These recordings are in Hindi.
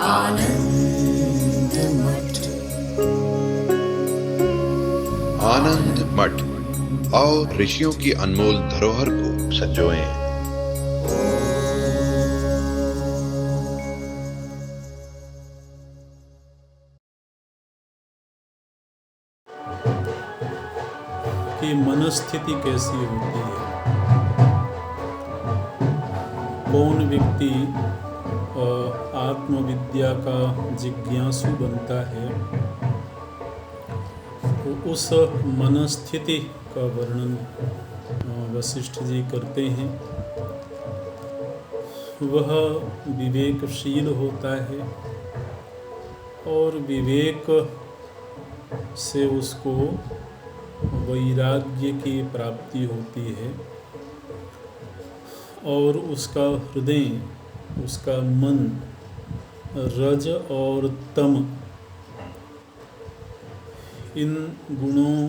आनंद मठ। आनंद मठ और ऋषियों की अनमोल धरोहर को संजोएं। कि मनस्थिति कैसी होती है। कौन व्यक्ति आत्मविद्या का जिज्ञासु बनता है, तो उस मनस्थिति का वर्णन वशिष्ठ जी करते हैं। वह विवेकशील होता है और विवेक से उसको वैराग्य की प्राप्ति होती है और उसका हृदय, उसका मन रज और तम इन गुणों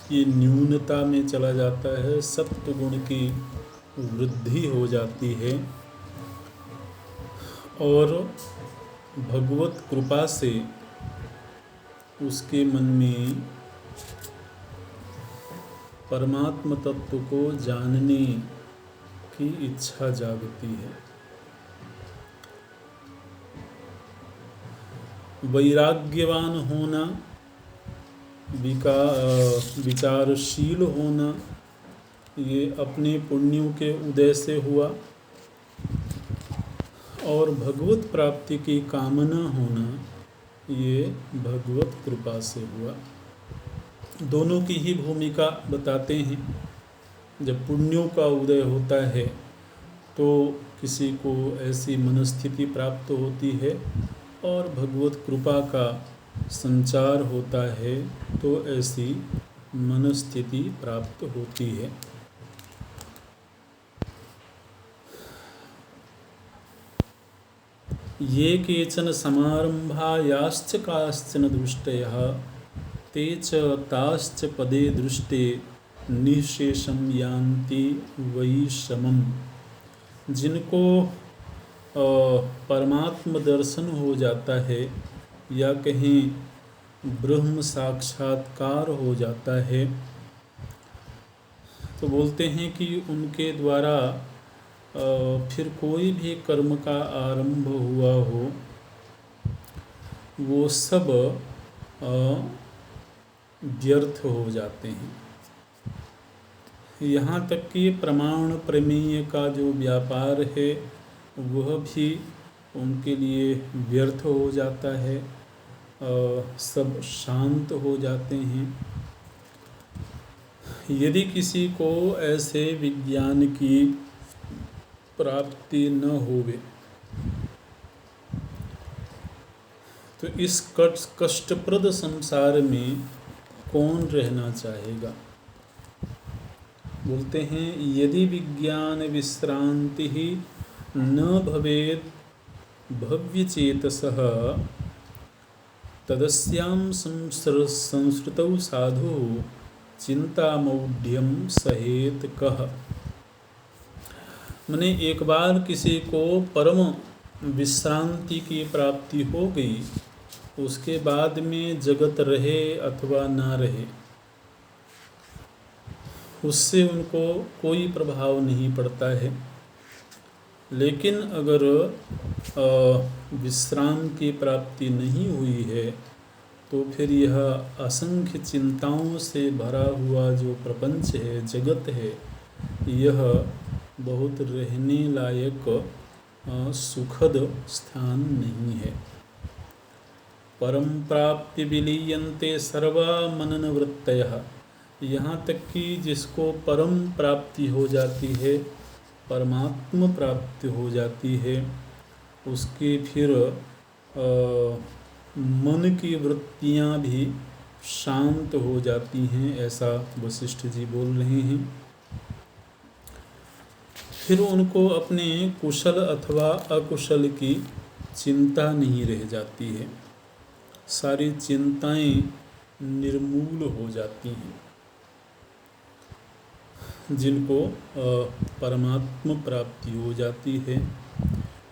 की न्यूनता में चला जाता है, सत्व गुण की वृद्धि हो जाती है और भगवत कृपा से उसके मन में परमात्म तत्व को जानने की इच्छा जागती है। वैराग्यवान होना, विचारशील होना, ये अपने पुण्यों के उदय से हुआ और भगवत प्राप्ति की कामना होना ये भगवत कृपा से हुआ। दोनों की ही भूमिका बताते हैं। जब पुण्यों का उदय होता है तो किसी को ऐसी मनस्थिति प्राप्त होती है और भगवत कृपा का संचार होता है तो ऐसी मनस्थिति प्राप्त होती है। ये केचन समारंभायाश्च काश्चन दृष्टयः ते च ताश्च पदे दृष्टे निःशेषम यान्ति वैषमम्। जिनको परमात्म दर्शन हो जाता है या कहीं ब्रह्म साक्षात्कार हो जाता है तो बोलते हैं कि उनके द्वारा फिर कोई भी कर्म का आरंभ हुआ हो वो सब व्यर्थ हो जाते हैं। यहाँ तक कि प्रमाण प्रमेय का जो व्यापार है वह भी उनके लिए व्यर्थ हो जाता है, सब शांत हो जाते हैं। यदि किसी को ऐसे विज्ञान की प्राप्ति न होवे तो इस कष्टप्रद संसार में कौन रहना चाहेगा। बोलते हैं यदि विज्ञान विश्रांति ही न भवेत भव्यचेतसः तदस्यां संस्कृतौ साधु चिंतामौढ़्यम सहेत कह। माने एक बार किसी को परम विश्रांति की प्राप्ति हो गई, उसके बाद में जगत रहे अथवा ना रहे उससे उनको कोई प्रभाव नहीं पड़ता है। लेकिन अगर विश्राम की प्राप्ति नहीं हुई है तो फिर यह असंख्य चिंताओं से भरा हुआ जो प्रपंच है, जगत है, यह बहुत रहने लायक सुखद स्थान नहीं है। परम प्राप्ति विलीयन्ते सर्वा मनन वृत्तयः। यहाँ तक कि जिसको परम प्राप्ति हो जाती है, परमात्म प्राप्ति हो जाती है, उसके फिर मन की वृत्तियाँ भी शांत हो जाती हैं, ऐसा वशिष्ठ जी बोल रहे हैं। फिर उनको अपने कुशल अथवा अकुशल की चिंता नहीं रह जाती है, सारी चिंताएं निर्मूल हो जाती हैं। जिनको परमात्म प्राप्ति हो जाती है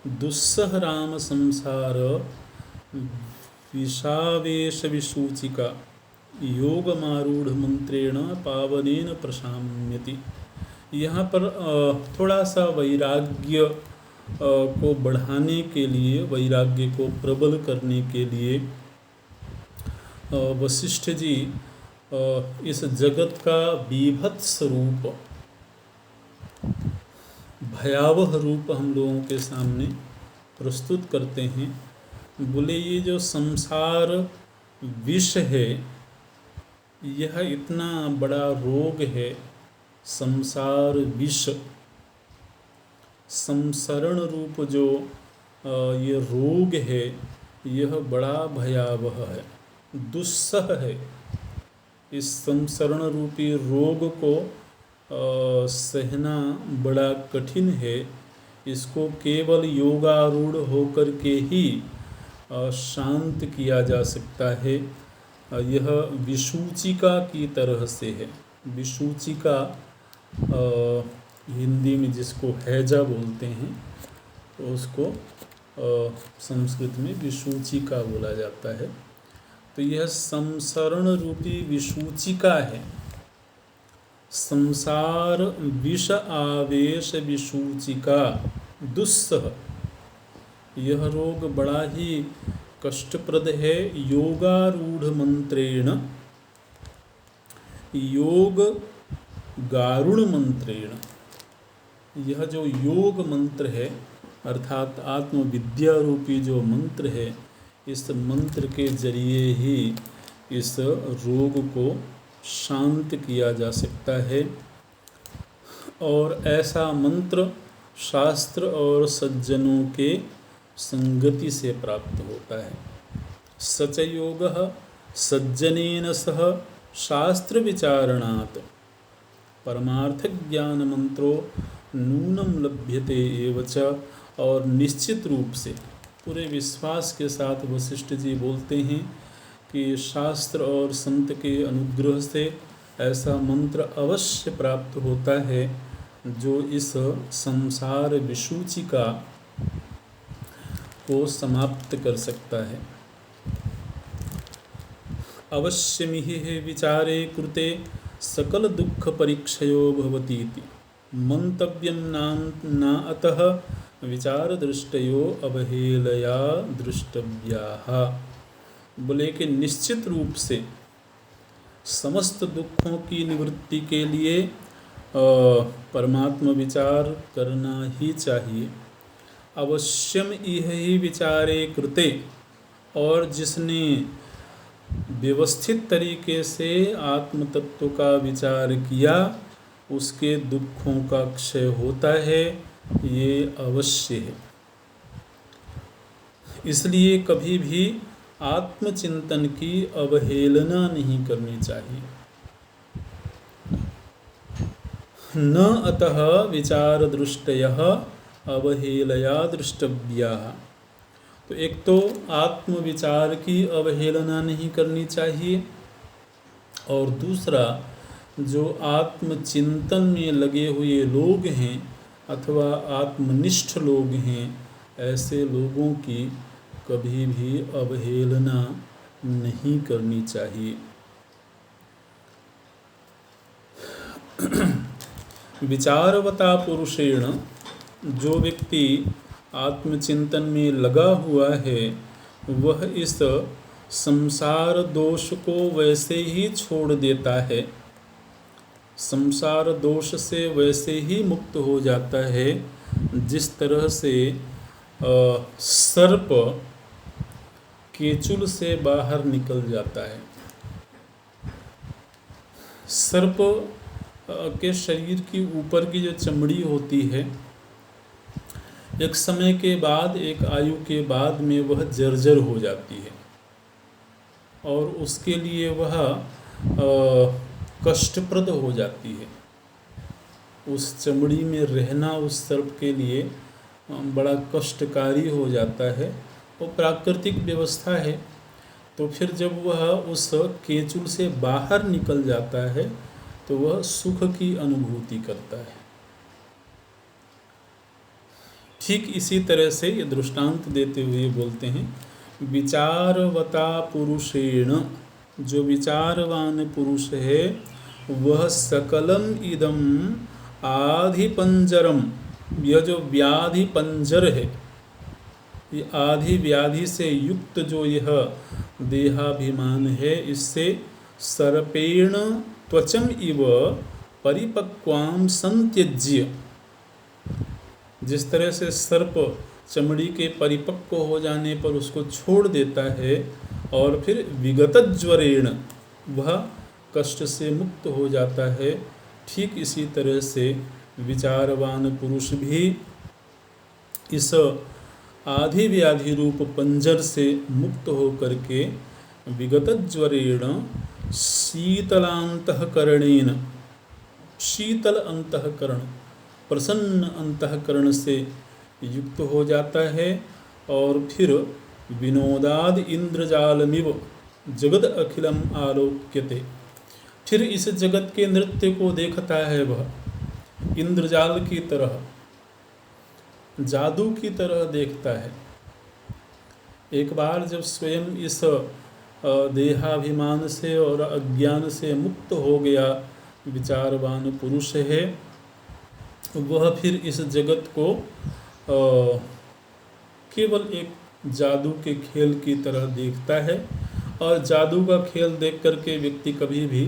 दुस्सह राम संसार विषावेश विसूचिका योगमारूढ़ मंत्रेण पावनेन प्रशाम्यति। यहाँ पर थोड़ा सा वैराग्य को बढ़ाने के लिए, वैराग्य को प्रबल करने के लिए वशिष्ठ जी इस जगत का बीभत्स रूप, भयावह रूप हम लोगों के सामने प्रस्तुत करते हैं। बोले ये जो संसार विष है, यह इतना बड़ा रोग है। संसार विष, संसरण रूप जो ये रोग है, यह बड़ा भयावह है, दुस्सह है। इस संसरण रूपी रोग को सहना बड़ा कठिन है। इसको केवल योगारूढ़ होकर के ही शांत किया जा सकता है। यह विसूचिका की तरह से है। विसूचिका हिंदी में जिसको हैजा बोलते हैं, तो उसको संस्कृत में विसूचिका बोला जाता है। तो यह संसरण रूपी विसूचिका है। संसार विष आवेश विसूचिका दुस्सह, यह रोग बड़ा ही कष्टप्रद है। योगारूढ़ मंत्रेण, योग गारुड़ मंत्रेण, यह जो योग मंत्र है अर्थात आत्मविद्या रूपी जो मंत्र है, इस मंत्र के जरिए ही इस रोग को शांत किया जा सकता है। और ऐसा मंत्र शास्त्र और सज्जनों के संगति से प्राप्त होता है। सच योगः सज्जनेन सह शास्त्र विचारणात् परमार्थ ज्ञान मंत्रो नूनम लभ्यते एव च। और निश्चित रूप से पूरे विश्वास के साथ वशिष्ठ जी बोलते हैं कि शास्त्र और संत के अनुग्रह से ऐसा मंत्र अवश्य प्राप्त होता है जो इस संसार विसूचिका को समाप्त कर सकता है। अवश्यमिहि विचारे कृते सकल दुख परीक्षयो भवतीति मंतव्यं न अतः विचार दृष्टयो अवहेलया दृष्टव्याः। बोले कि निश्चित रूप से समस्त दुखों की निवृत्ति के लिए परमात्मा विचार करना ही चाहिए। अवश्यम इह ही विचारे कृते, और जिसने व्यवस्थित तरीके से आत्म तत्व का विचार किया उसके दुखों का क्षय होता है, ये अवश्य है। इसलिए कभी भी आत्मचिंतन की अवहेलना नहीं करनी चाहिए। न अतः विचार दृष्टयः अवहेलया दृष्टव्याः। तो एक तो आत्मविचार की अवहेलना नहीं करनी चाहिए, और दूसरा जो आत्मचिंतन में लगे हुए लोग हैं अथवा आत्मनिष्ठ लोग हैं, ऐसे लोगों की कभी भी अवहेलना नहीं करनी चाहिए। विचारवता पुरुषेण, जो व्यक्ति आत्मचिंतन में लगा हुआ है वह इस संसार दोष को वैसे ही छोड़ देता है, संसार दोष से वैसे ही मुक्त हो जाता है जिस तरह से सर्प केचुल से बाहर निकल जाता है। सर्प के शरीर की ऊपर की जो चमड़ी होती है, एक समय के बाद, एक आयु के बाद में वह जर्जर हो जाती है और उसके लिए वह कष्टप्रद हो जाती है। उस चमड़ी में रहना उस सर्प के लिए बड़ा कष्टकारी हो जाता है। वो प्राकृतिक व्यवस्था है। तो फिर जब वह उस केचुल से बाहर निकल जाता है तो वह सुख की अनुभूति करता है। ठीक इसी तरह से ये दृष्टांत देते हुए बोलते हैं, विचारवता पुरुषेण, जो विचारवान पुरुष है वह सकलम इदम आधि पंजरम, यह जो व्याधि पंजर है, ये आधि व्याधि से युक्त जो यह देहाभिमान है, इससे सर्पेण त्वचम इव परिपक्वाम संत्यज्य, जिस तरह से सर्प चमड़ी के परिपक्व हो जाने पर उसको छोड़ देता है और फिर विगतज्वरेण वह कष्ट से मुक्त हो जाता है, ठीक इसी तरह से विचारवान पुरुष भी इस आधि व्याधि रूप पंजर से मुक्त हो करके विगतज्वरेण शीतलांतःकरणेन, शीतल अंतःकरण, प्रसन्न अंतःकरण से युक्त हो जाता है और फिर विनोदाद इंद्रजालमिव जगद अखिलम आलोक्यते, फिर इस जगत के नृत्य को देखता है वह इंद्रजाल की तरह, जादू की तरह देखता है। एक बार जब स्वयं इस देहाभिमान से और अज्ञान से मुक्त हो गया विचारवान पुरुष है, वह फिर इस जगत को केवल एक जादू के खेल की तरह देखता है, और जादू का खेल देख करके व्यक्ति कभी भी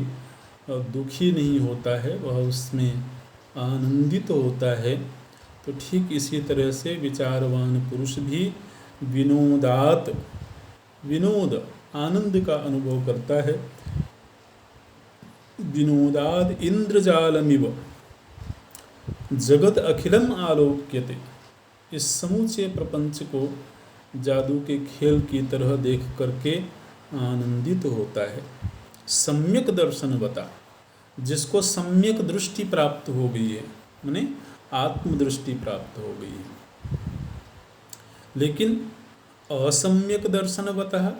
दुखी नहीं होता है, वह उसमें आनंदित होता है। तो ठीक इसी तरह से विचारवान पुरुष भी विनोदात, विनोद आनंद का अनुभव करता है, विनोदाद इंद्रजालमिव जगत अखिलम आलोक्यते, इस समूचे प्रपंच को जादू के खेल की तरह देख करके आनंदित होता है। सम्यक दर्शनवता, जिसको सम्यक दृष्टि प्राप्त हो गई है, माने आत्मदृष्टि प्राप्त हो गई है। लेकिन असम्यक दर्शनवतः,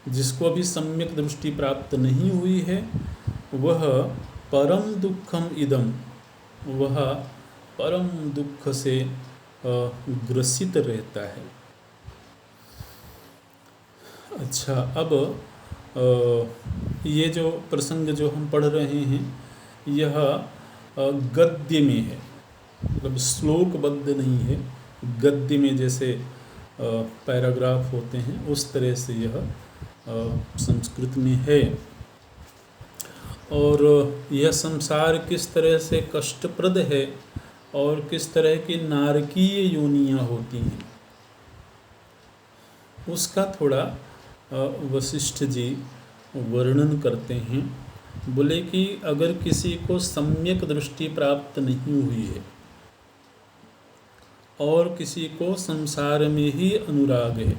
जिसको अभी सम्यक दृष्टि प्राप्त नहीं हुई है, वह परम दुखम इदम, वह परम दुख से ग्रसित रहता है। अच्छा, अब ये जो प्रसंग जो हम पढ़ रहे हैं यह गद्य में है, मतलब श्लोकबद्ध नहीं है, गद्य में जैसे पैराग्राफ होते हैं उस तरह से यह संस्कृत में है। और यह संसार किस तरह से कष्टप्रद है और किस तरह की नारकीय योनियाँ होती हैं, उसका थोड़ा वशिष्ठ जी वर्णन करते हैं। बोले कि अगर किसी को सम्यक दृष्टि प्राप्त नहीं हुई है और किसी को संसार में ही अनुराग है,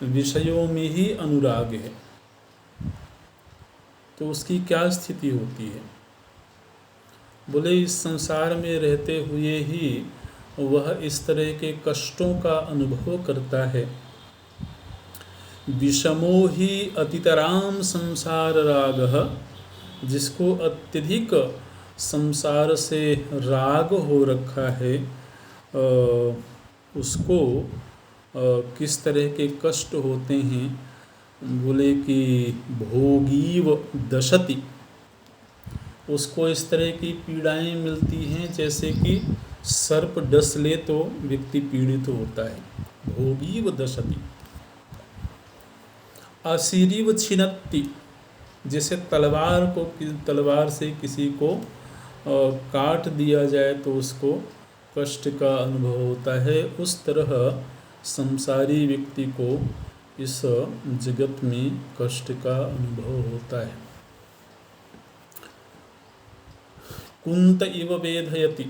विषयों में ही अनुराग है, तो उसकी क्या स्थिति होती है। बोले इस संसार में रहते हुए ही वह इस तरह के कष्टों का अनुभव करता है। विषमो ही अतितराम संसार रागः, जिसको अत्यधिक संसार से राग हो रखा है, उसको किस तरह के कष्ट होते हैं। बोले कि भोगीव दशति, उसको इस तरह की पीड़ाएं मिलती हैं जैसे कि सर्प डस ले तो व्यक्ति पीड़ित होता है। भोगीव दशति। असीरीव छिनत्ति, जैसे तलवार से किसी को काट दिया जाए तो उसको कष्ट का अनुभव होता है, उस तरह संसारी व्यक्ति को इस जगत में कष्ट का अनुभव होता है। कुंत इव वेधयति,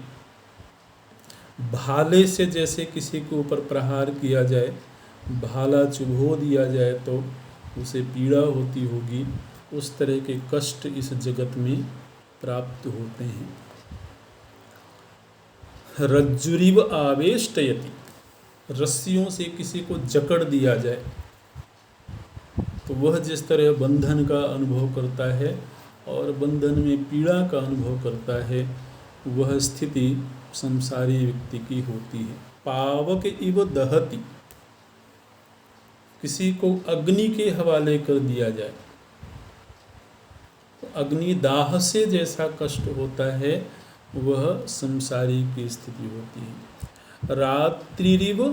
भाले से जैसे किसी के ऊपर प्रहार किया जाए, भाला चुभो दिया जाए तो उसे पीड़ा होती होगी, उस तरह के कष्ट इस जगत में प्राप्त होते हैं। रज्जुरिव आवेष्टयति, रस्सियों से किसी को जकड़ दिया जाए तो वह जिस तरह बंधन का अनुभव करता है और बंधन में पीड़ा का अनुभव करता है, वह स्थिति संसारी व्यक्ति की होती है। पावक इव दहति, किसी को अग्नि के हवाले कर दिया जाए तो अग्निदाह से जैसा कष्ट होता है वह संसारी की स्थिति होती है। रात्रिरिव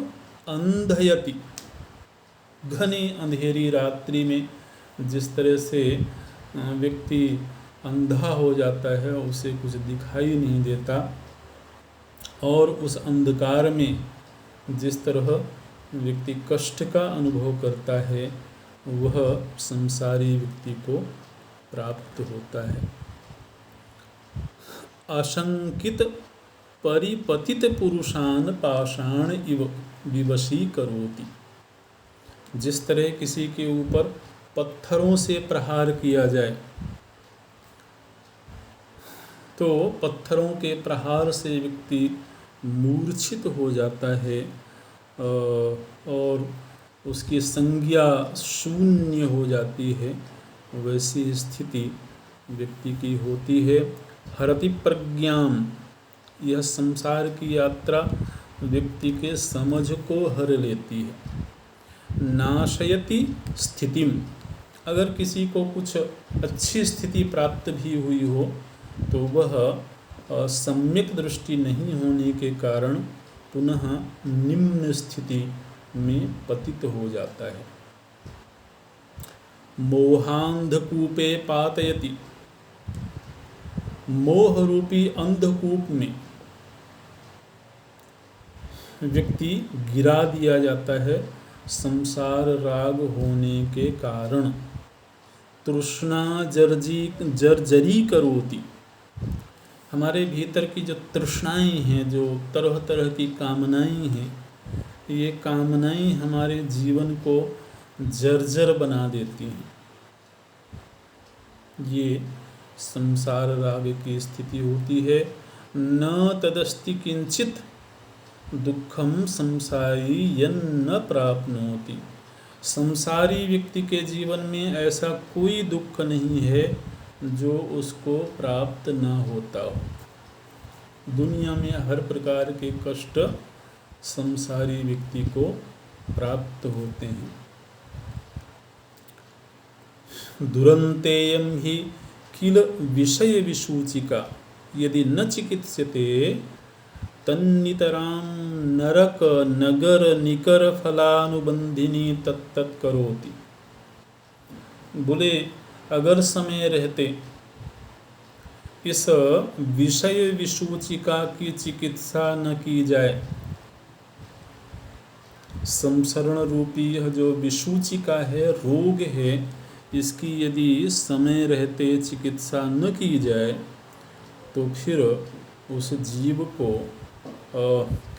अंधयति, घने अंधेरी रात्रि में जिस तरह से व्यक्ति अंधा हो जाता है, उसे कुछ दिखाई नहीं देता, और उस अंधकार में जिस तरह व्यक्ति कष्ट का अनुभव करता है वह संसारी व्यक्ति को प्राप्त होता है। आशंकित परिपतित पुरुषान पाषाण इव विवशी करोति, जिस तरह किसी के ऊपर पत्थरों से प्रहार किया जाए तो पत्थरों के प्रहार से व्यक्ति मूर्छित हो जाता है और उसकी संज्ञा शून्य हो जाती है, वैसी स्थिति व्यक्ति की होती है। हरति प्रज्ञाम, यह संसार की यात्रा व्यक्ति के समझ को हर लेती है। नाशयति स्थितिम, अगर किसी को कुछ अच्छी स्थिति प्राप्त भी हुई हो तो वह सम्यक दृष्टि नहीं होने के कारण पुनः निम्न स्थिति में पतित हो जाता है। मोहांधकूपे पातयति, मोह रूपी अंधकूप में व्यक्ति गिरा दिया जाता है संसार राग होने के कारण। तृष्णा जर्जरी करोति, हमारे भीतर की जो तृष्णाएं हैं, जो तरह तरह की कामनाएं हैं, ये कामनाएं हमारे जीवन को जर्जर बना देती हैं। ये संसार राग की स्थिति होती है। न तदस्ति किंचित दुखम संसारी यन्न प्राप्नोति, संसारी व्यक्ति के जीवन में ऐसा कोई दुख नहीं है जो उसको प्राप्त न होता हो। दुनिया में हर प्रकार के कष्ट संसारी व्यक्ति को प्राप्त होते हैं। दुरंतेयम ही किल विषय विसूचिका यदि न चिकित्स्यते तन्नितराम नरक नगर निकर फलानुबंधिनी तत्तत् करोति। बोले अगर समय रहते इस विषय विसूचिका की चिकित्सा न की जाए, संसरण रूपी यह जो विसूचिका है, रोग है, इसकी यदि समय रहते चिकित्सा न की जाए तो फिर उस जीव को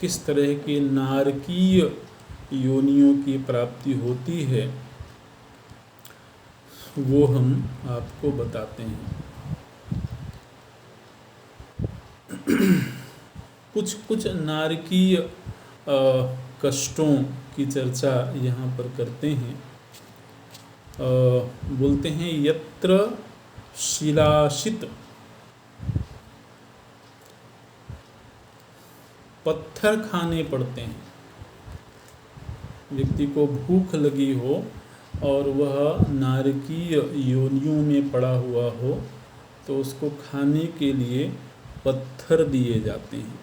किस तरह के नारकीय योनियों की प्राप्ति होती है वो हम आपको बताते हैं। कुछ नारकीय कष्टों की चर्चा यहाँ पर करते हैं। बोलते हैं यत्र शिलाशित, पत्थर खाने पड़ते हैं। व्यक्ति को भूख लगी हो और वह नारकीय योनियों में पड़ा हुआ हो तो उसको खाने के लिए पत्थर दिए जाते हैं।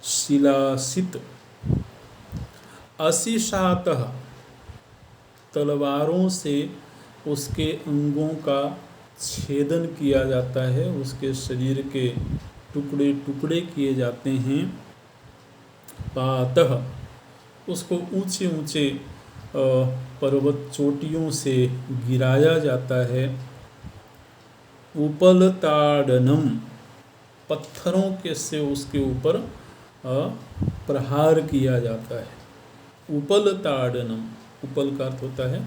शिलासित। अशिशातः, तलवारों से उसके अंगों का छेदन किया जाता है, उसके शरीर के टुकड़े टुकड़े किए जाते हैं। पातः, उसको ऊंचे ऊंचे पर्वत चोटियों से गिराया जाता है। उपलताड़नम, पत्थरों के से उसके ऊपर प्रहार किया जाता है। उपलताड़नम, उपल का अर्थ होता है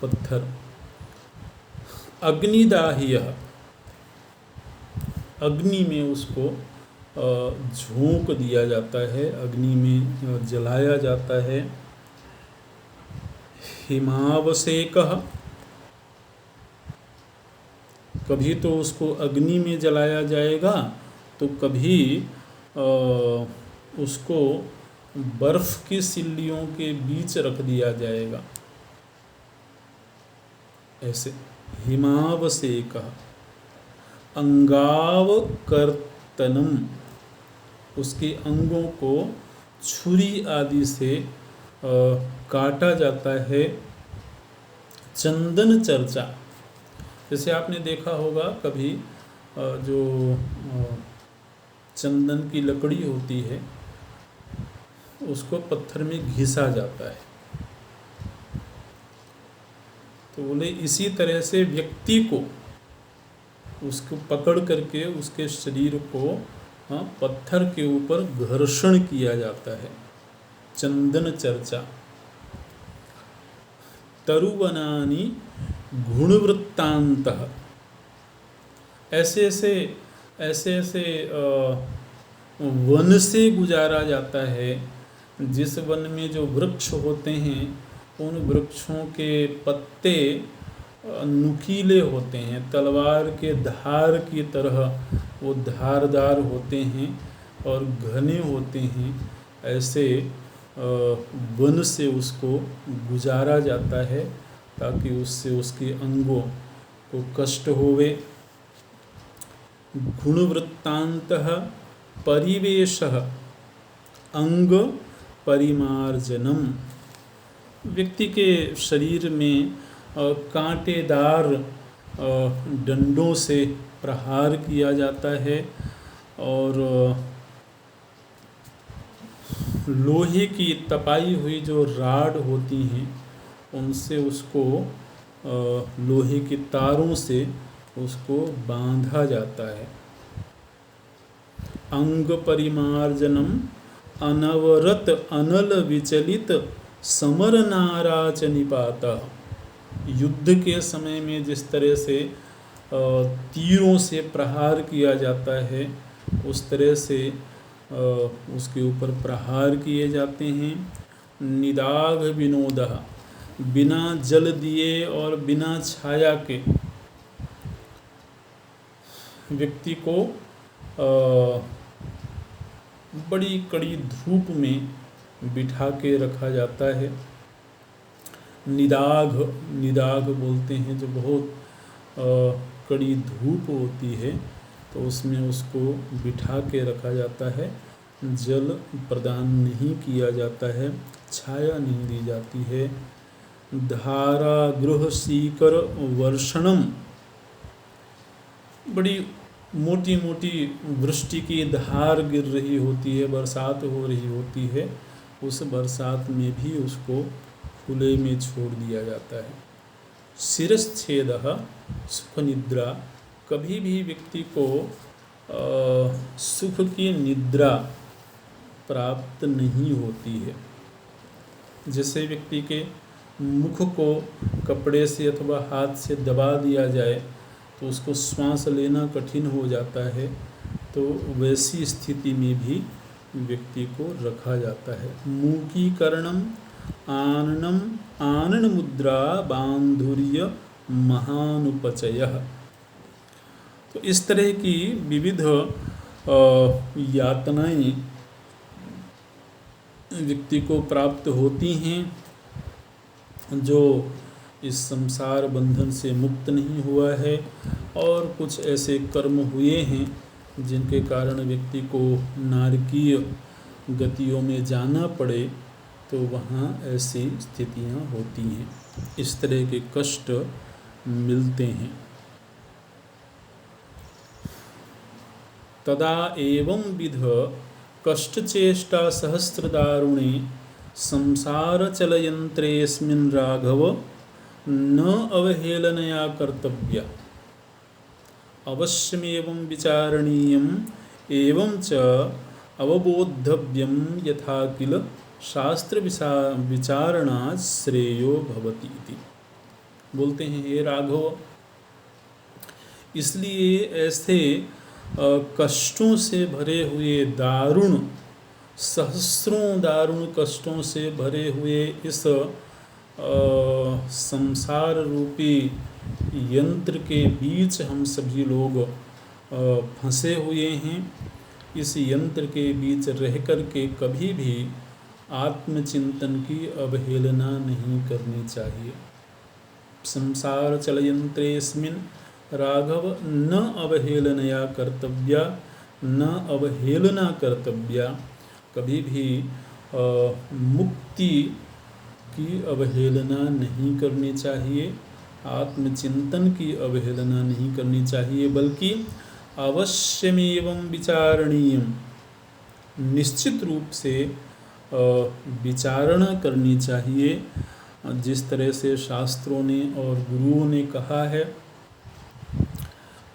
पत्थर। अग्निदाह्य, अग्नि में उसको झोंक दिया जाता है, अग्नि में जलाया जाता है। हिमावसेकः, कभी तो उसको अग्नि में जलाया जाएगा तो कभी उसको बर्फ की सिल्लियों के बीच रख दिया जाएगा। ऐसे हिमावसेक अंगावकर्तनम, उसके अंगों को छुरी आदि से काटा जाता है। चंदन चर्चा, जैसे आपने देखा होगा कभी जो चंदन की लकड़ी होती है उसको पत्थर में घिसा जाता है। तो बोले इसी तरह से व्यक्ति को उसको पकड़ करके उसके शरीर को पत्थर के ऊपर घर्षण किया जाता है। चंदन चर्चा। तरुवनानि गुणवृत्तांतः, ऐसे ऐसे वन से गुजारा जाता है। जिस वन में जो वृक्ष होते हैं उन वृक्षों के पत्ते नुकीले होते हैं, तलवार के धार की तरह वो धारदार होते हैं और घने होते हैं। ऐसे वन से उसको गुजारा जाता है ताकि उससे उसके अंगों को कष्ट होवे। गुणवृत्तांतः परिवेशः अंग परिमार्जनम, व्यक्ति के शरीर में कांटेदार डंडों से प्रहार किया जाता है और लोहे की तपाई हुई जो राड होती हैं उनसे उसको लोहे की तारों से उसको बांधा जाता है। अंग परिमार्जनम अनवरत अनल विचलित समर नाराच निपाता, युद्ध के समय में जिस तरह से तीरों से प्रहार किया जाता है उस तरह से उसके ऊपर प्रहार किए जाते हैं। निदाघ विनोदः, बिना जल दिए और बिना छाया के व्यक्ति को बड़ी कड़ी धूप में बिठा के रखा जाता है। निदाघ बोलते हैं जो बहुत कड़ी धूप होती है तो उसमें उसको बिठा के रखा जाता है। जल प्रदान नहीं किया जाता है, छाया नहीं दी जाती है। धारा गृह सीकर वर्षणम, बड़ी मोटी मोटी वृष्टि की धार गिर रही होती है, बरसात हो रही होती है, उस बरसात में भी उसको खुले में छोड़ दिया जाता है। शिरश्छेदः सुख निद्रा, कभी भी व्यक्ति को सुख की निद्रा प्राप्त नहीं होती है। जैसे व्यक्ति के मुख को कपड़े से अथवा हाथ से दबा दिया जाए तो उसको श्वास लेना कठिन हो जाता है, तो वैसी स्थिति में भी व्यक्ति को रखा जाता है। मूकीकरणम आननम आनन मुद्रा बांधुर्य महानुपचयः, तो इस तरह की विविध यातनाएं व्यक्ति को प्राप्त होती हैं जो इस संसार बंधन से मुक्त नहीं हुआ है, और कुछ ऐसे कर्म हुए हैं जिनके कारण व्यक्ति को नारकीय गतियों में जाना पड़े, तो वहाँ ऐसी स्थितियाँ होती हैं, इस तरह के कष्ट मिलते हैं। तदा एवं विध कष्टचेष्टा सहस्रदारुणे संसार चलयंत्रेस्मिन् राघव न अवहेलनया कर्तव्या, अवश्यमेवं विचारणीयम् एवं च अवबोद्धव्यं यथा किल शास्त्र विचारणा श्रेयो भवति इति। बोलते हैं, हे राघव, इसलिए ऐसे कष्टों से भरे हुए दारुण, सहस्रों दारुण कष्टों से भरे हुए इस संसार रूपी यंत्र के बीच हम सभी लोग फंसे हुए हैं। इस यंत्र के बीच रह कर के कभी भी आत्मचिंतन की अवहेलना नहीं करनी चाहिए। संसार चलयंत्रेस्मिन् राघव न अवहेलनया कर्तव्या, न अवहेलना कर्तव्या। कभी भी मुक्ति की अवहेलना नहीं करनी चाहिए, आत्मचिंतन की अवहेलना नहीं करनी चाहिए, बल्कि अवश्यमेवं विचारणीयम, निश्चित रूप से विचारणा करनी चाहिए। जिस तरह से शास्त्रों ने और गुरुओं ने कहा है,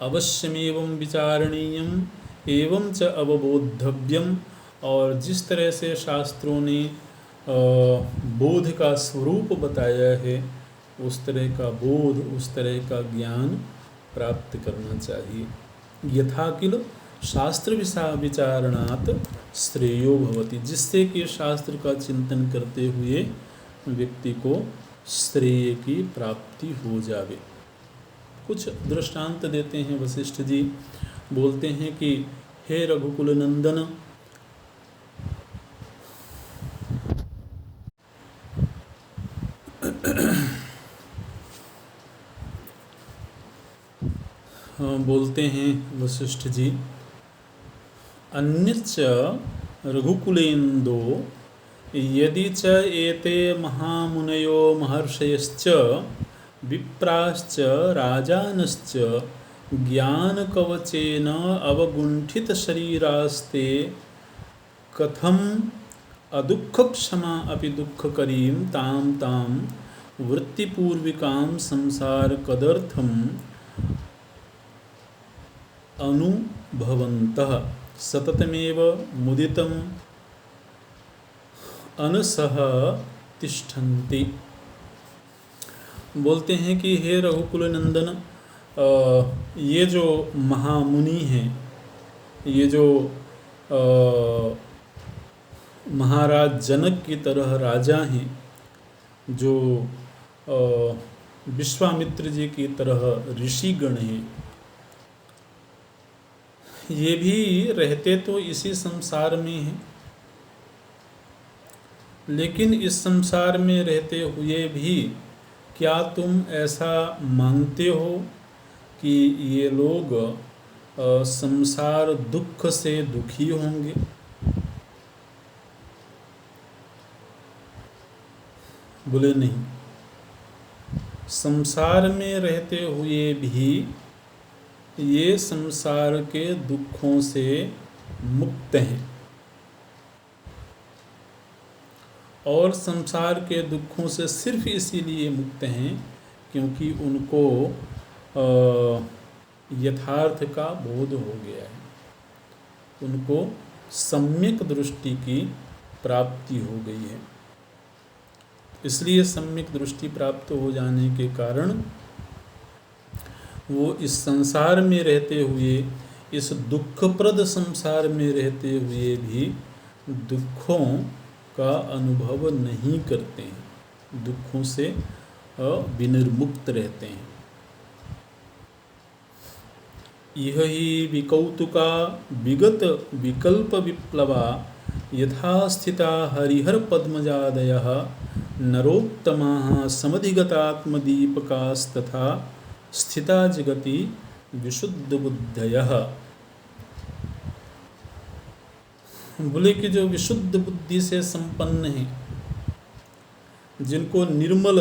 अवश्यमेवं विचारणीयम एवं च अवबोधव्यम, और जिस तरह से शास्त्रों ने बोध का स्वरूप बताया है, उस तरह का बोध, उस तरह का ज्ञान प्राप्त करना चाहिए। यथा किल शास्त्र विचारणात् श्रेयो भवति, जिससे कि शास्त्र का चिंतन करते हुए व्यक्ति को श्रेय की प्राप्ति हो जावे। कुछ दृष्टांत देते हैं वशिष्ठ जी। बोलते हैं कि हे रघुकुल नंदन, बोलते हैं वशिष्ठ जी, अन्यच्च रघुकुलेन्दो यदि च एते महामुनयो महर्षयश्च विप्राश्च राजानश्च ज्ञानकवचेन अवगुण्ठितशरीरास्ते कथम् अदुःखक्षमा अपि दुःखकरीं तां तां वृत्तिपूर्विकां संसारकदर्थम् अनुभवन्तः सततमेव मुदितम् अनसह तिष्ठन्ति। बोलते हैं कि हे रघुकुल नंदन, ये जो महामुनि हैं, ये जो महाराज जनक की तरह राजा हैं, जो विश्वामित्र जी की तरह ऋषिगण हैं, ये भी रहते तो इसी संसार में हैं, लेकिन इस संसार में रहते हुए भी क्या तुम ऐसा मानते हो कि ये लोग संसार दुख से दुखी होंगे? बोले नहीं, संसार में रहते हुए भी ये संसार के दुखों से मुक्त हैं, और संसार के दुखों से सिर्फ इसीलिए मुक्त हैं क्योंकि उनको यथार्थ का बोध हो गया है, उनको सम्यक दृष्टि की प्राप्ति हो गई है। इसलिए सम्यक दृष्टि प्राप्त हो जाने के कारण वो इस संसार में रहते हुए, इस दुखप्रद संसार में रहते हुए भी दुखों का अनुभव नहीं करते हैं, दुखों से विनिर्मुक्त रहते हैं। यह ही विकौतुका विगत विकल्प विप्लवा यथा स्थिता हरिहर पद्मजादयः नरोत्तमाः समधिगतात्मदीपकास्तथा स्थिता जगति विशुद्ध बुद्धयः। बोले कि जो विशुद्ध बुद्धि से संपन्न हैं, जिनको निर्मल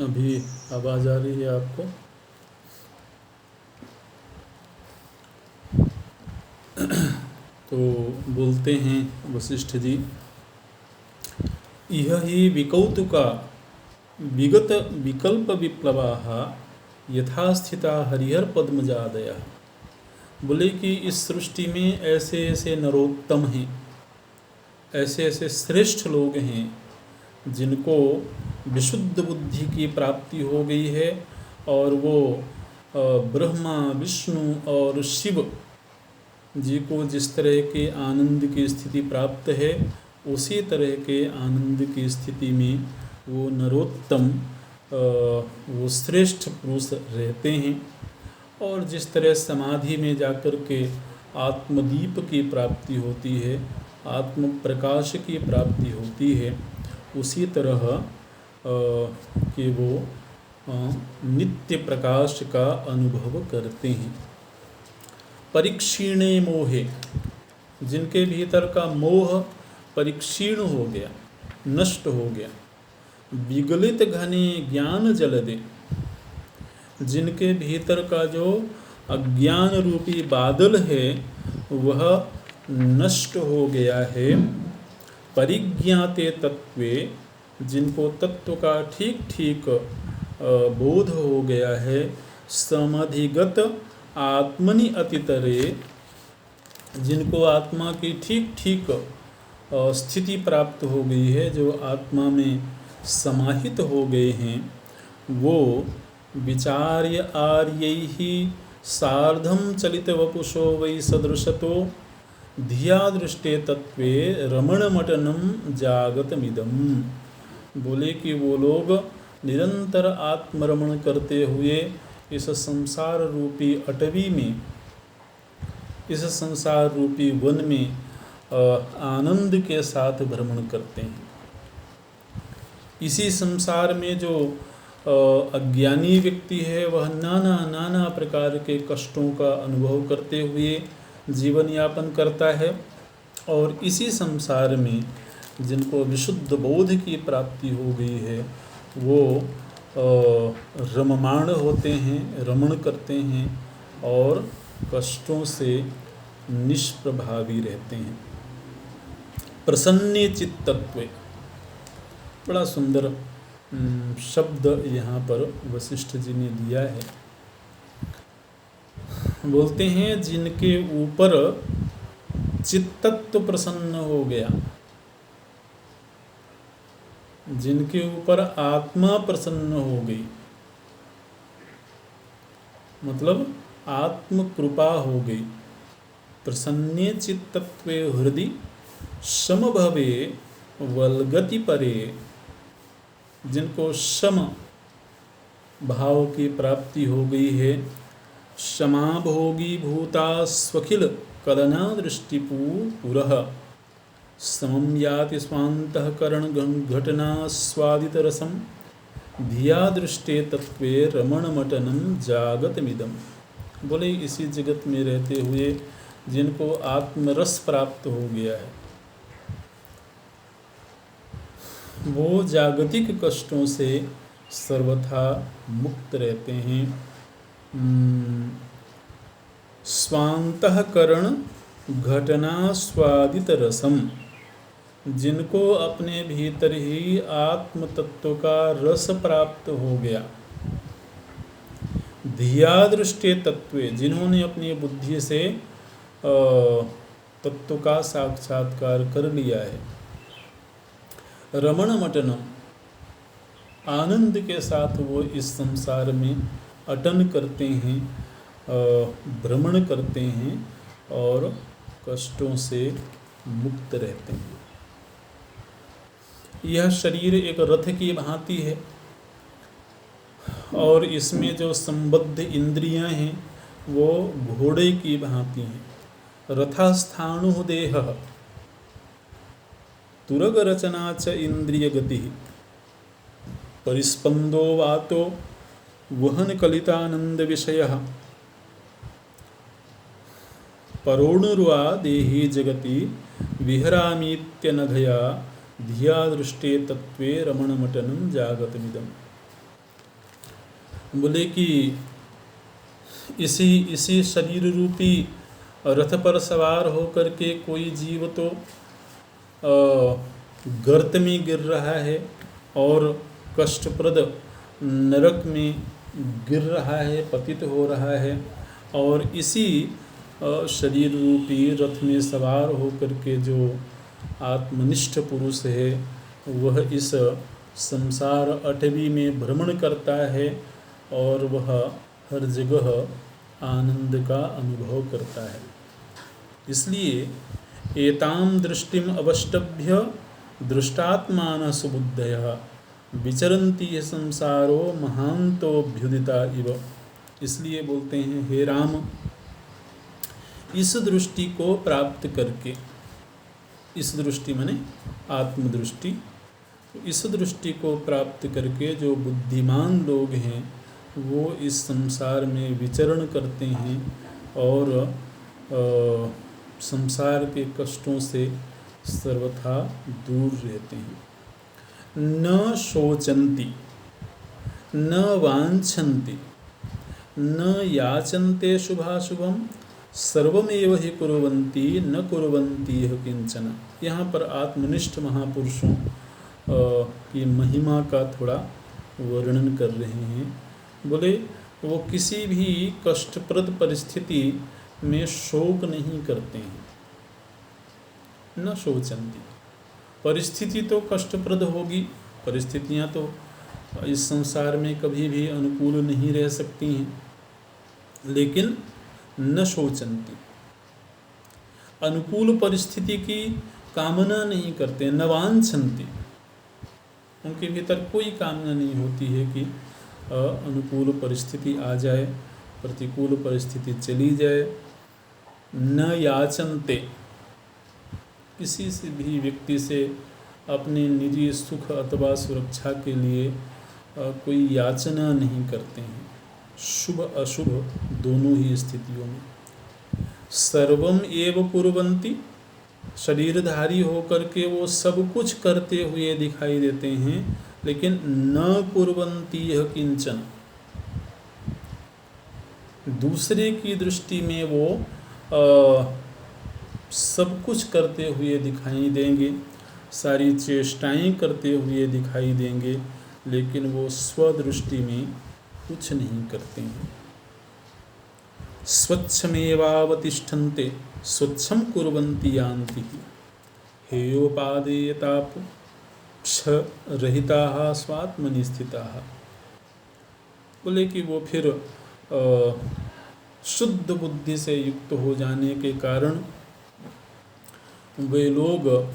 अभी आवाज आ रही है आपको? तो बोलते हैं वशिष्ठ जी, यह ही विकौतुका विगत विकल्प विप्लवाः यथा स्थिता हरिहर पद्मजादयः। बोले कि इस सृष्टि में ऐसे ऐसे नरोत्तम हैं, ऐसे ऐसे श्रेष्ठ लोग हैं जिनको विशुद्ध बुद्धि की प्राप्ति हो गई है, और वो ब्रह्मा विष्णु और शिव जी को जिस तरह के आनंद की स्थिति प्राप्त है, उसी तरह के आनंद की स्थिति में वो नरोत्तम वो श्रेष्ठ पुरुष रहते हैं। और जिस तरह समाधि में जाकर के आत्मदीप की प्राप्ति होती है, आत्म प्रकाश की प्राप्ति होती है, उसी तरह कि वो नित्य प्रकाश का अनुभव करते हैं। परिक्षीणे मोहे, जिनके भीतर का मोह परिक्षीण हो गया, नष्ट हो गया। विगलित घने ज्ञान जलदे, जिनके भीतर का जो अज्ञान रूपी बादल है वह नष्ट हो गया है। परिज्ञाते तत्वे, जिनको तत्व का ठीक ठीक बोध हो गया है। समाधिगत आत्मनि अतितरे, जिनको आत्मा की ठीक ठीक स्थिति प्राप्त हो गई है, जो आत्मा में समाहित हो गए हैं, वो विचार्य आर्यैः सार्धं चलित वपुषो वै सदृशतो धिया दृष्टे तत्वे रमणमटनम जागतमिदम। बोले कि वो लोग निरंतर आत्मरमण करते हुए इस संसार रूपी अटवी में, इस संसार रूपी वन में आनंद के साथ भ्रमण करते हैं। इसी संसार में जो अज्ञानी व्यक्ति है वह नाना नाना प्रकार के कष्टों का अनुभव करते हुए जीवन यापन करता है। और इसी संसार में जिनको विशुद्ध बोध की प्राप्ति हो गई है वो रममाण होते हैं, रमण करते हैं और कष्टों से निष्प्रभावी रहते हैं। प्रसन्ने चित्तत्वे, बड़ा सुंदर शब्द यहाँ पर वशिष्ठ जी ने दिया है। बोलते हैं जिनके ऊपर चित्तत्व प्रसन्न हो गया, जिनके ऊपर आत्मा प्रसन्न हो गई, मतलब आत्म कृपा हो गई। प्रसन्ने चित्तत्वे हृदि समभवे वल्गति परे, जिनको सम भाव की प्राप्ति हो गई है। क्षमा भोगी भूता स्वखिल कदना दृष्टिपुरः समं याति स्वान्तःकरण घटना स्वादित रसम धिया दृष्टे तत्वे रमणमटनम जागतमिदम। बोले इसी जगत में रहते हुए जिनको आत्मरस प्राप्त हो गया है वो जागतिक कष्टों से सर्वथा मुक्त रहते हैं। स्वान्तःकरण घटना स्वादित रसम, जिनको अपने भीतर ही आत्म तत्व का रस प्राप्त हो गया। धिया दृष्टे तत्वे, जिन्होंने अपनी बुद्धि से तत्व का साक्षात्कार कर लिया है। रमण मटनम, आनंद के साथ वो इस संसार में अटन करते हैं, भ्रमण करते हैं और कष्टों से मुक्त रहते हैं। यह शरीर एक रथ की भांति है और इसमें जो संबद्ध इंद्रियां हैं वो घोड़े की भांति हैं। रथस्थाणु देह तुरग रचना च इंद्रिय गति परिस्पंदो वातो वहन कलितानंद विषय परोणुर्वा देहि जगति विहरामीत्यनघया धिया दृष्टे तत्वे रमणमटनम जागतमिदम। बोले कि इसी शरीर रूपी रथ पर सवार होकर के कोई जीव तो गर्त में गिर रहा है और कष्टप्रद नरक में गिर रहा है, पतित हो रहा है। और इसी शरीर रूपी रथ में सवार होकर के जो आत्मनिष्ठ पुरुष है वह इस संसार अटवी में भ्रमण करता है और वह हर जगह आनंद का अनुभव करता है। इसलिए एताम दृष्टिम अवष्टभ्य दृष्टात्मान सुबुद्धयः विचरन्ति ये संसारो महान्तोऽभ्युदिता इव। इसलिए बोलते हैं, हे राम, इस दृष्टि को प्राप्त करके, इस दृष्टि माने आत्मदृष्टि, इस दृष्टि को प्राप्त करके जो बुद्धिमान लोग हैं वो इस संसार में विचरण करते हैं और संसार के कष्टों से सर्वथा दूर रहते हैं। न शोचन्ति, न वाञ्छन्ति, न याचन्ते शुभाशुभम, सर्वमेव हि कुर्वन्ति न कुर्वन्ति यः किंचन। यहाँ पर आत्मनिष्ठ महापुरुषों की महिमा का थोड़ा वर्णन कर रहे हैं। बोले वो किसी भी कष्टप्रद परिस्थिति में शोक नहीं करते हैं। न शोचन्ति, परिस्थिति तो कष्टप्रद होगी, परिस्थितियाँ तो इस संसार में कभी भी अनुकूल नहीं रह सकती हैं, लेकिन न शोचन्ति, अनुकूल परिस्थिति की कामना नहीं करते। न वांछन्ति, उनके भीतर कोई कामना नहीं होती है कि अनुकूल परिस्थिति आ जाए, प्रतिकूल परिस्थिति चली जाए। न याचन्ते, किसी से भी व्यक्ति से अपने निजी सुख अथवा सुरक्षा के लिए कोई याचना नहीं करते हैं, शुभ अशुभ दोनों ही स्थितियों में। सर्वम एव कुर्वन्ति, शरीरधारी होकर के वो सब कुछ करते हुए दिखाई देते हैं, लेकिन न कुर्वन्ति यः किंचन, दूसरे की दृष्टि में वो सब कुछ करते हुए दिखाई देंगे, सारी चेष्टाएं करते हुए दिखाई देंगे, लेकिन वो स्वदृष्टि में कुछ नहीं करते हैं। स्वच्छमेवावतिष्ठन्ते स्वच्छं कुर्वन्ति यान्ति हेयोपादेयताप रहिताः स्वात्मनि स्थिताः। बोले कि वो फिर शुद्ध बुद्धि से युक्त हो जाने के कारण वे लोग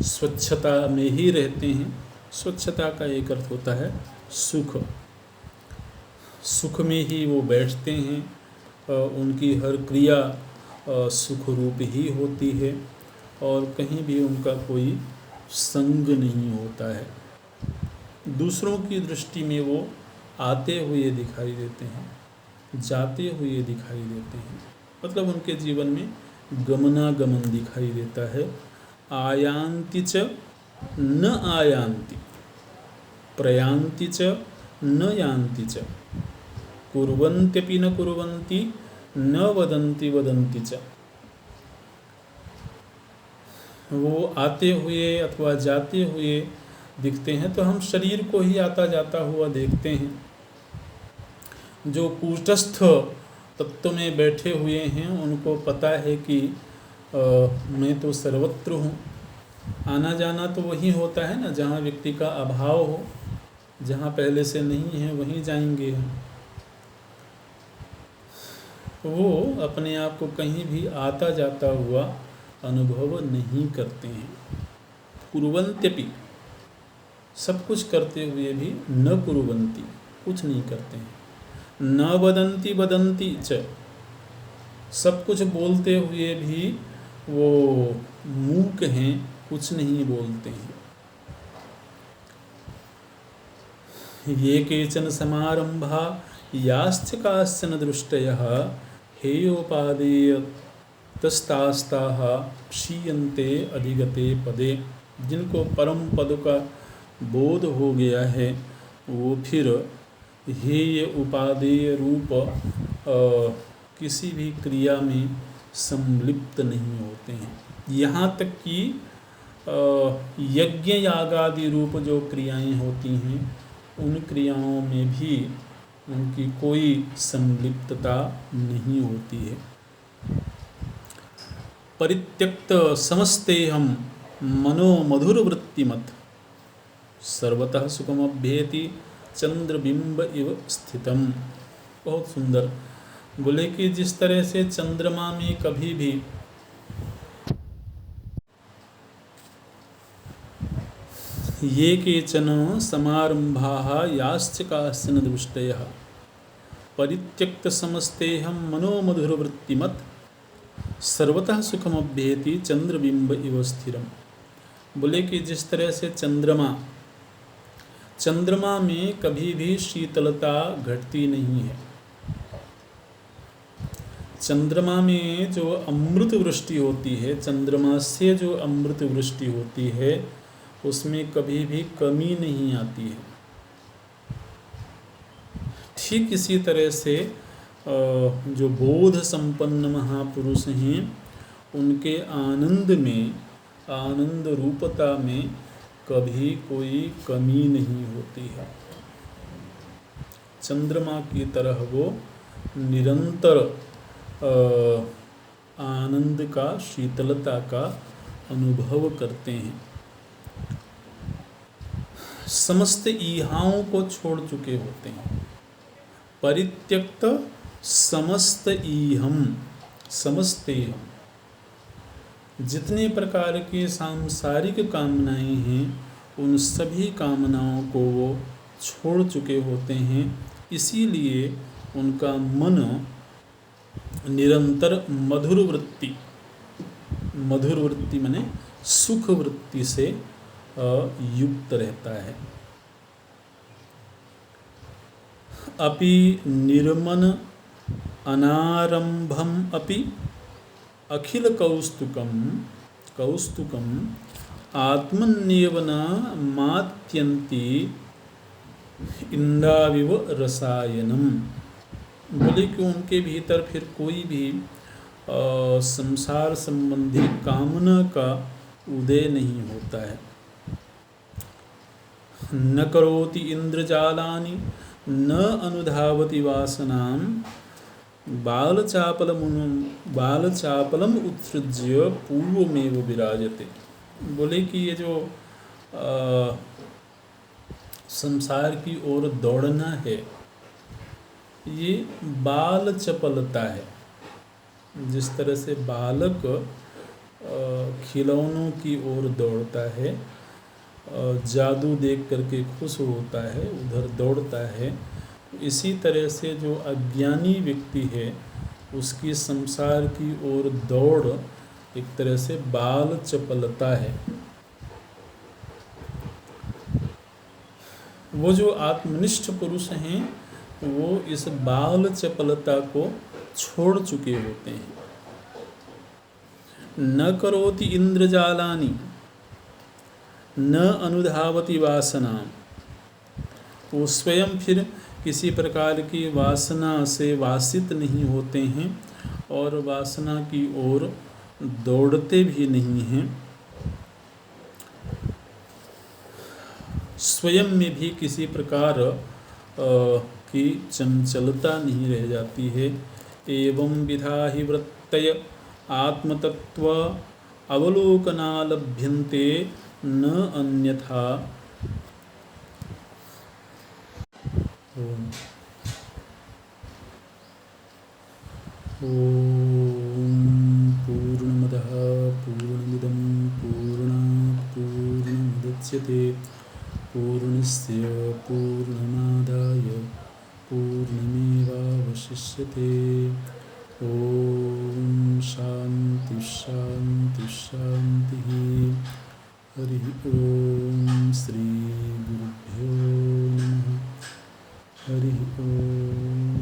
स्वच्छता में ही रहते हैं। स्वच्छता का एक अर्थ होता है सुख, सुख में ही वो बैठते हैं, उनकी हर क्रिया सुख रूप ही होती है और कहीं भी उनका कोई संग नहीं होता है। दूसरों की दृष्टि में वो आते हुए दिखाई देते हैं, जाते हुए दिखाई देते हैं, मतलब उनके जीवन में गमनागमन दिखाई देता है। आयान्ति च न आयान्ति, प्रयान्ति च न यान्ति च, कुर्वन्त्यपि न कुर्वन्ति, न वदन्ति वदन्ति च। वो आते हुए अथवा जाते हुए दिखते हैं तो हम शरीर को ही आता जाता हुआ देखते हैं। जो कूटस्थ तत्व में बैठे हुए हैं उनको पता है कि मैं तो सर्वत्र हूँ। आना जाना तो वही होता है ना, जहाँ व्यक्ति का अभाव हो, जहाँ पहले से नहीं है वहीं जाएंगे हम। वो अपने आप को कहीं भी आता जाता हुआ अनुभव नहीं करते हैं। कुर्वन्त्यपि, सब कुछ करते हुए भी न कुर्वन्ति, कुछ नहीं करते हैं। न वदन्ति वदन्ति च, सब कुछ बोलते हुए भी वो मूक हैं, कुछ नहीं बोलते हैं। ये केचन समारंभा याश्च काश्चन दृष्टयः हेयोपादेयतस्तास्ताः क्षीयन्ते अधिगते पदे। जिनको परम पद का बोध हो गया है वो फिर हेय उपादेय रूप किसी भी क्रिया में संलिप्त नहीं होते हैं। यहाँ तक कि यज्ञ यागादि रूप जो क्रियाएं होती हैं उन क्रियाओं में भी उनकी कोई संलिप्तता नहीं होती है। परित्यक्त समस्तेहम मनो मधुर वृत्तिमत सर्वतः सुखमभ्येति चंद्रबिंब इव स्थितम। बहुत सुंदर। बोले कि जिस तरह से चंद्रमा में कभी भी ये केचन समारंभाः याश्च काश्चन दृष्टयः परित्यक्तसमस्तेऽहं मनोमधुरवृत्तिमत् सर्वतः सुखमभ्येति चंद्रबिंब इव स्थिरम। बोले कि जिस तरह से चंद्रमा में कभी भी शीतलता घटती नहीं है। चंद्रमा में जो अमृत वृष्टि होती है, चंद्रमा से जो अमृत वृष्टि होती है, उसमें कभी भी कमी नहीं आती है। ठीक इसी तरह से जो बोध संपन्न महापुरुष हैं, उनके आनंद में, आनंद रूपता में कभी कोई कमी नहीं होती है। चंद्रमा की तरह वो निरंतर आनंद का, शीतलता का अनुभव करते हैं। समस्त ईहाओं को छोड़ चुके होते हैं। परित्यक्त समस्त ईहम, समस्तेहम, जितने प्रकार की सांसारिक कामनाएं हैं, उन सभी कामनाओं को वो छोड़ चुके होते हैं। इसीलिए उनका मन निरंतर मधुर वृत्ति, मधुर वृत्ति माने सुख वृत्ति से युक्त रहता है। अपि निर्मन अनारंभम अपि अखिल कौस्तुकम आत्मन्येव न मात्यन्ति इंद्राविव रसायनम। बोले कि उनके भीतर फिर कोई भी संसार संबंधी कामना का उदय नहीं होता है। न करोति इंद्रजालानि न अनुधावति वासनाम बालचापलम उत्सृज्य पूर्वमेव विराजते। बोले कि ये जो संसार की ओर दौड़ना है, ये बाल चपलता है। जिस तरह से बालक खिलौनों की ओर दौड़ता है, जादू देख करके खुश होता है, उधर दौड़ता है, इसी तरह से जो अज्ञानी व्यक्ति है, उसकी संसार की ओर दौड़ एक तरह से बाल चपलता है। वो जो आत्मनिष्ठ पुरुष हैं, वो इस बाल चपलता को छोड़ चुके होते हैं। न करोति इंद्रजालानि न अनुधावति वासना। वो स्वयं फिर किसी प्रकार की वासना से वासित नहीं होते हैं और वासना की ओर दौड़ते भी नहीं हैं। स्वयं में भी किसी प्रकार की चंचलता नहीं रह जाती है। एवं विधा हि वृत्तय आत्मतत्व अवलोकना लभ्यन्ते न अन्यथा। ओम पूर्णमदः पूर्णमिदं पूर्णात् पूर्णमुदच्यते पूर्णस्य पूर्णमादाय पूर्णमेवावशिष्यते। ओम शांति शांति शांतिः। हरि ओम श्री गुरुभ्यो नमः। हरि ओम।